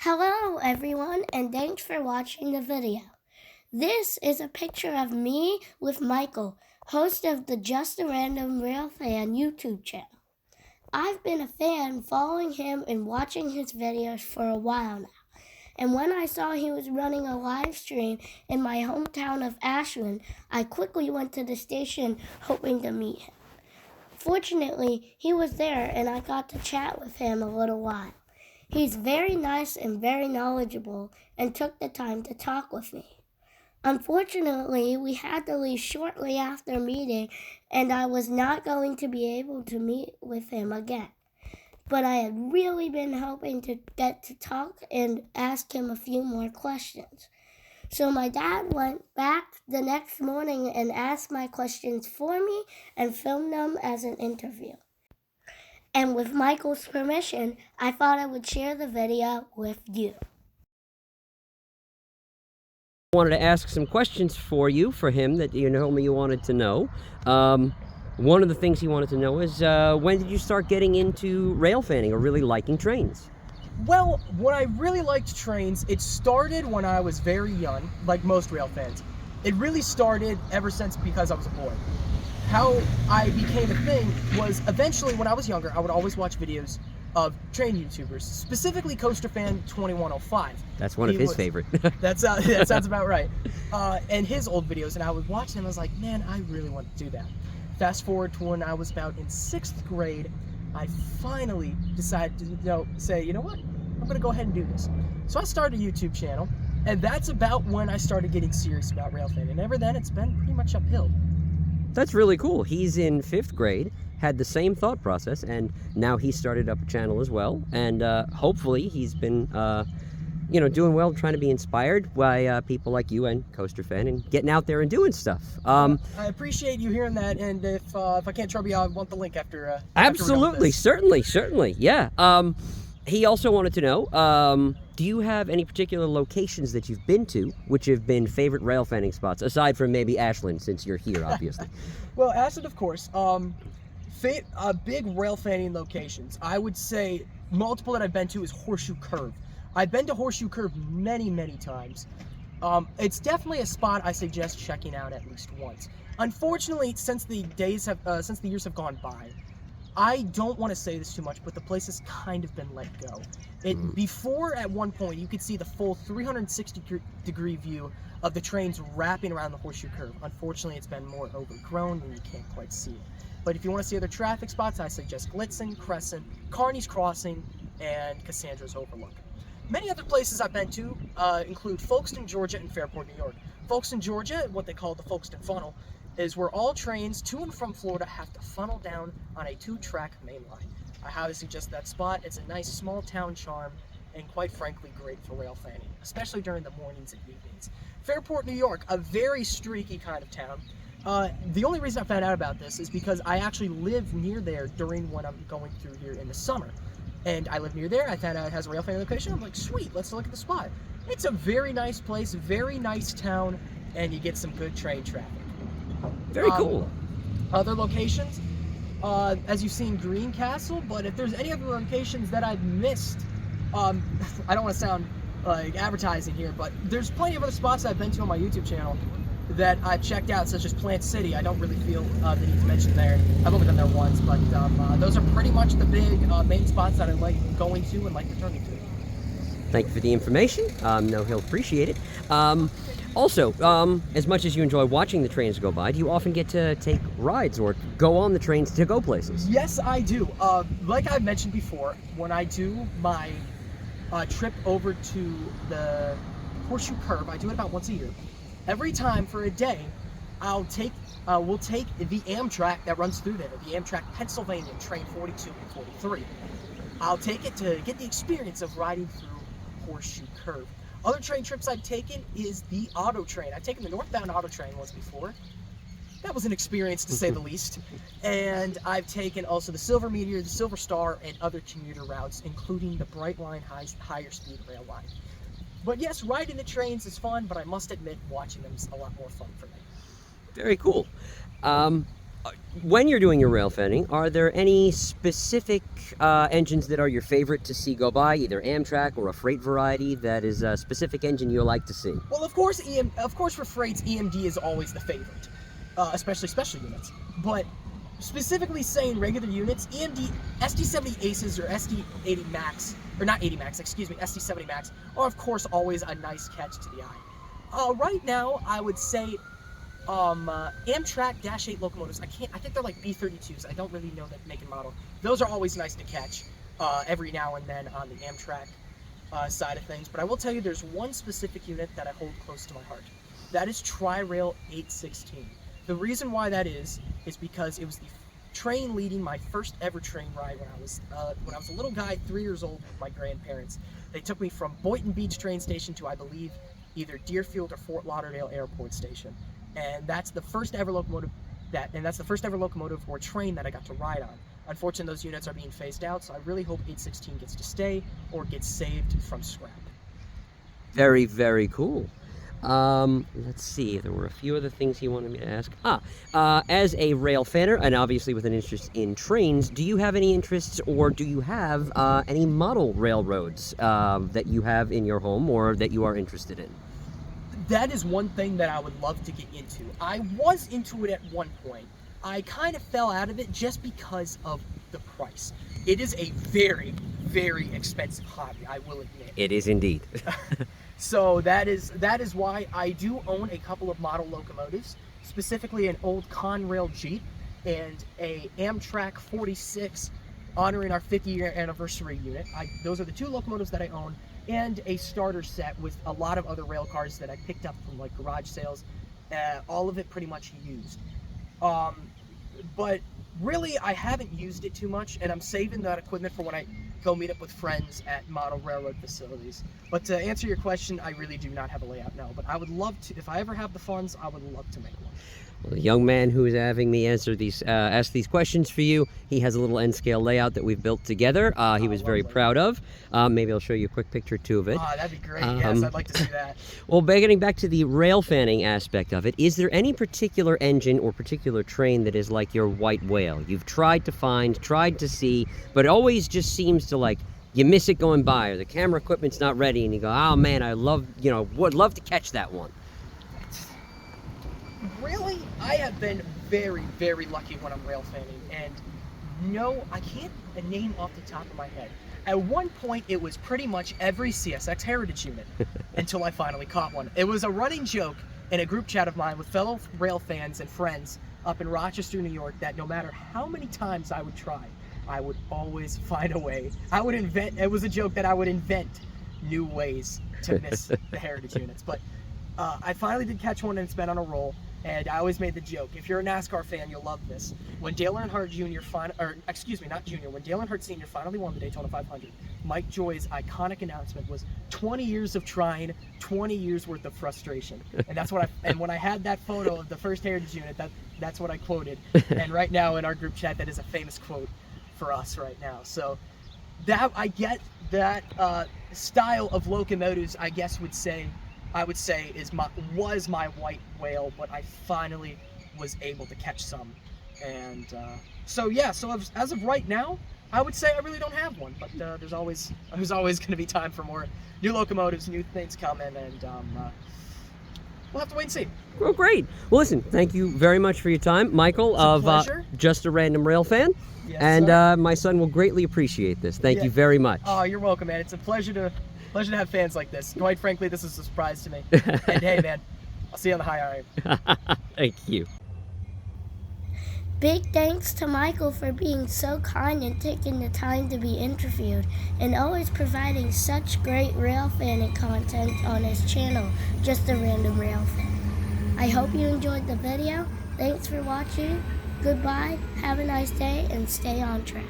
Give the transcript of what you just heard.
Hello everyone, and thanks for watching the video. This is a picture of me with Michael, host of the Just a Random Railfan YouTube channel. I've been a fan following him and watching his videos for a while now. And when I saw he was running a live stream in my hometown of Ashland, I quickly went to the station hoping to meet him. Fortunately, he was there and I got to chat with him a little while. He's very nice and very knowledgeable and took the time to talk with me. Unfortunately, we had to leave shortly after meeting and I was not going to be able to meet with him again. But I had really been hoping to get to talk and ask him a few more questions. So my dad went back the next morning and asked my questions for me and filmed them as an interview. And with Michael's permission, I thought I would share the video with you. I wanted to ask some questions for him that you told me you wanted to know. One of the things he wanted to know is when did you start getting into rail fanning or really liking trains? Well, when I really liked trains, it started when I was very young, like most rail fans. It really started ever since because I was a boy. How I became a thing was eventually when I was younger, I would always watch videos of train YouTubers, specifically Coaster Fan 2105. That's one of his favorite. That sounds about right. And his old videos, and I would watch them. I was like, man, I really want to do that. Fast forward to when I was about in 6th grade, I finally decided to say, you know what, I'm gonna go ahead and do this. So I started a YouTube channel, and that's about when I started getting serious about railfan. And ever then, it's been pretty much uphill. That's really cool. He's in 5th grade, had the same thought process, and now he started up a channel as well. And hopefully he's been, doing well, trying to be inspired by people like you and Coaster Fan and getting out there and doing stuff. I appreciate you hearing that, and if I can't trouble you, I want the link after. Absolutely, certainly, yeah. He also wanted to know, do you have any particular locations that you've been to which have been favorite rail fanning spots, aside from maybe Ashland, since you're here, obviously? Well, Ashland, of course. Big rail fanning locations. I would say multiple that I've been to is Horseshoe Curve. I've been to Horseshoe Curve many times. It's definitely a spot I suggest checking out at least once. Unfortunately, since the years have gone by, I don't want to say this too much, but the place has kind of been let go. Before, at one point, you could see the full 360-degree view of the trains wrapping around the Horseshoe Curve. Unfortunately, it's been more overgrown and you can't quite see it. But if you want to see other traffic spots, I suggest Glitzen, Crescent, Kearney's Crossing, and Cassandra's Overlook. Many other places I've been to include Folkestone, Georgia, and Fairport, New York. Folkestone, Georgia, what they call the Folkestone Funnel, is where all trains to and from Florida have to funnel down on a 2-track main line. I highly suggest that spot. It's a nice small town charm and quite frankly great for rail fanning, especially during the mornings and evenings. Fairport, New York, a very streaky kind of town. The only reason I found out about this is because I actually live near there during when I'm going through here in the summer. And I live near there, I found out it has a rail fanning location. I'm like, sweet, let's look at the spot. It's a very nice place, very nice town, and you get some good train traffic. Very cool. Other locations, as you've seen, Greencastle, but if there's any other locations that I've missed, I don't want to sound like advertising here, but there's plenty of other spots I've been to on my YouTube channel that I've checked out, such as Plant City. I don't really feel the need to mention there. I've only been there once, but those are pretty much the big main spots that I like going to and like returning to. Thank you for the information. No, he'll appreciate it. Also, as much as you enjoy watching the trains go by, do you often get to take rides or go on the trains to go places? Yes, I do. Like I mentioned before, when I do my trip over to the Horseshoe Curve, I do it about once a year. Every time for a day, we'll take the Amtrak that runs through there, the Amtrak Pennsylvania Train 42 and 43. I'll take it to get the experience of riding through Horseshoe Curve. Other train trips I've taken is the auto train. I've taken the northbound auto train once before. That was an experience to say the least. And I've taken also the Silver Meteor, the Silver Star, and other commuter routes, including the Brightline higher speed rail line. But yes, riding the trains is fun, but I must admit watching them is a lot more fun for me. Very cool. When you're doing your rail fanning, are there any specific engines that are your favorite to see go by, either Amtrak or a freight variety that is a specific engine you like to see? Well, of course, for freights, EMD is always the favorite, especially special units. But specifically saying regular units, EMD, SD70 Aces or SD80 Max, or not 80 Max, excuse me, SD70 Max, are of course always a nice catch to the eye. Right now, I would say Amtrak Dash 8 locomotives. I think they're like B32s. I don't really know that make and model. Those are always nice to catch every now and then on the Amtrak side of things. But I will tell you, there's one specific unit that I hold close to my heart. That is Tri-Rail 816. The reason why that is because it was the train leading my first ever train ride when I was a little guy, 3 years old, with my grandparents. They took me from Boynton Beach train station to, I believe, either Deerfield or Fort Lauderdale Airport Station. And that's the first ever locomotive or train that I got to ride on. Unfortunately, those units are being phased out, so I really hope 816 gets to stay or gets saved from scrap. Very, very cool. Let's see, there were a few other things he wanted me to ask. As a rail fanner, and obviously with an interest in trains, do you have any interests, or do you have any model railroads that you have in your home or that you are interested in? That is one thing that I would love to get into. I was into it at one point. I kind of fell out of it just because of the price. It is a very, very expensive hobby, I will admit. It is indeed. So that is why I do own a couple of model locomotives, specifically an old Conrail Jeep and a Amtrak 46 honoring our 50-year anniversary unit. Those are the two locomotives that I own, and a starter set with a lot of other rail cars that I picked up from like garage sales, all of it pretty much used. But really, I haven't used it too much, and I'm saving that equipment for when I go meet up with friends at model railroad facilities. But to answer your question, I really do not have a layout now, but I would love to. If I ever have the funds, I would love to make one. Well, the young man who is having me ask these questions for you, he has a little N-scale layout that we've built together. He was very proud of. Maybe I'll show you a quick picture too of it. That'd be great. Yes, I'd like to see that. Well, getting back to the rail fanning aspect of it, is there any particular engine or particular train that is like your white whale? You've tried to find, tried to see, but it always just seems to like you miss it going by, or the camera equipment's not ready, and you go, oh man, would love to catch that one. Really, I have been very, very lucky when I'm rail fanning, and no, I can't name off the top of my head. At one point, it was pretty much every CSX Heritage unit until I finally caught one. It was a running joke in a group chat of mine with fellow rail fans and friends up in Rochester, New York, that no matter how many times I would try, I would always find a way. It was a joke that I would invent new ways to miss the Heritage units. But I finally did catch one, and it's been on a roll. And I always made the joke, if you're a NASCAR fan, you'll love this. When Dale Earnhardt when Dale Earnhardt Sr. finally won the Daytona 500, Mike Joy's iconic announcement was 20 years of trying, 20 years worth of frustration. And that's what and when I had that photo of the first Heritage unit, that's what I quoted. And right now in our group chat, that is a famous quote for us right now. So that I get that style of locomotives, I would say was my white whale, but I finally was able to catch some. And so as of right now, I would say I really don't have one, but there's always going to be time for more new locomotives, new things coming, and we'll have to wait and see. Well, great. Well, listen, thank you very much for your time, Michael of Just a Random Rail Fan. Yes, and sir. My son will greatly appreciate this. Thank you very much. Oh, you're welcome, man. It's a pleasure to have fans like this. Quite frankly, this is a surprise to me. And hey, man, I'll see you on the high iron. Thank you. Big thanks to Michael for being so kind and taking the time to be interviewed, and always providing such great rail fanning content on his channel, Just a Random Rail Fan. I hope you enjoyed the video. Thanks for watching. Goodbye, have a nice day, and stay on track.